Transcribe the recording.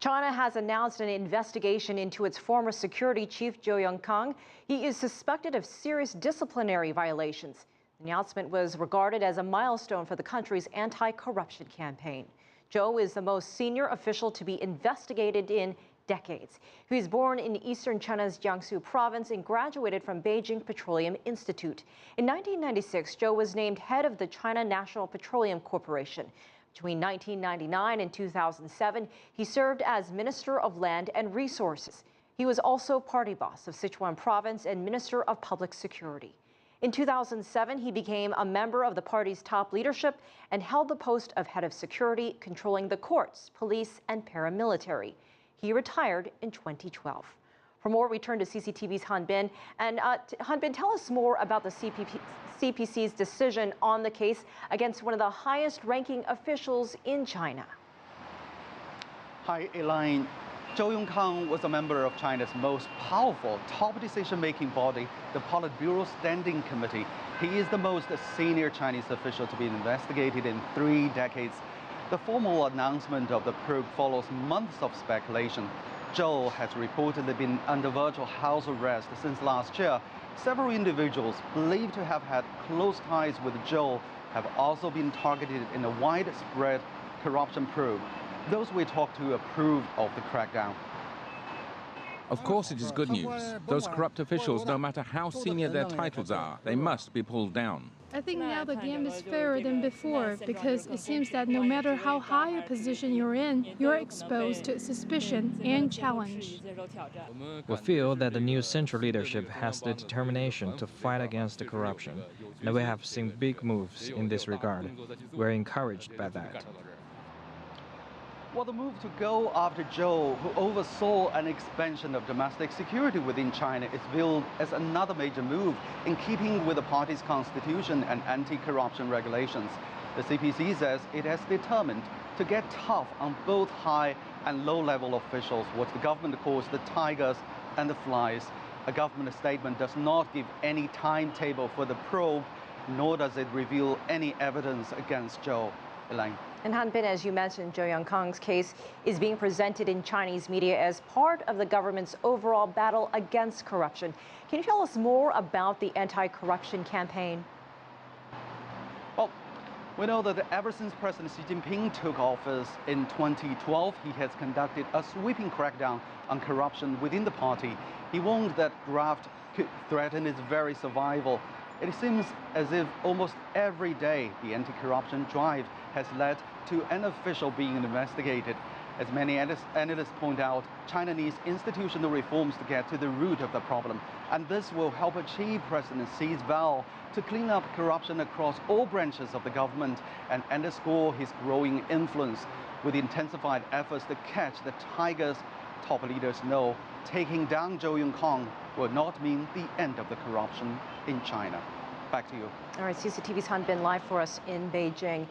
China has announced an investigation into its former security chief, Zhou Yongkang. He is suspected of serious disciplinary violations. The announcement was regarded as a milestone for the country's anti-corruption campaign. Zhou is the most senior official to be investigated in decades. He was born in eastern China's Jiangsu province and graduated from Beijing Petroleum Institute. In 1996, Zhou was named head of the China National Petroleum Corporation. Between 1999 and 2007, he served as Minister of Land and Resources. He was also party boss of Sichuan Province and Minister of Public Security. In 2007, he became a member of the party's top leadership and held the post of head of security, controlling the courts, police, and paramilitary. He retired in 2012. For more, we turn to CCTV's Han Bin. And Han Bin, tell us more about the CPC's decision on the case against one of the highest-ranking officials in China. Hi, Elaine. Zhou Yongkang was a member of China's most powerful top decision-making body, the Politburo Standing Committee. He is the most senior Chinese official to be investigated in 3 decades. The formal announcement of the probe follows months of speculation. Zhou has reportedly been under virtual house arrest since last year. Several individuals believed to have had close ties with Zhou have also been targeted in a widespread corruption probe. Those we talked to approved of the crackdown. Of course it is good news. Those corrupt officials, no matter how senior their titles are, they must be pulled down. I think now the game is fairer than before because it seems that no matter how high a position you're in, you're exposed to suspicion and challenge. We feel that the new central leadership has the determination to fight against the corruption, and we have seen big moves in this regard. We're encouraged by that. Well, the move to go after Zhou, who oversaw an expansion of domestic security within China, is viewed as another major move in keeping with the party's constitution and anti-corruption regulations. The CPC says it has determined to get tough on both high and low-level officials, what the government calls the tigers and the flies. A government statement does not give any timetable for the probe, nor does it reveal any evidence against Zhou. Elaine. And Han Bin, as you mentioned, Zhou Yongkang's case is being presented in Chinese media as part of the government's overall battle against corruption. Can you tell us more about the anti-corruption campaign? Well, we know that ever since President Xi Jinping took office in 2012, he has conducted a sweeping crackdown on corruption within the party. He warned that graft could threaten its very survival. It seems as if almost every day the anti-corruption drive has led to an official being investigated. As many analysts point out, China needs institutional reforms to get to the root of the problem. And this will help achieve President Xi's vow to clean up corruption across all branches of the government and underscore his growing influence. With intensified efforts to catch the tigers, top leaders know taking down Zhou Yongkang will not mean the end of the corruption in China. Back to you. All right, CCTV's Han Bin live for us in Beijing.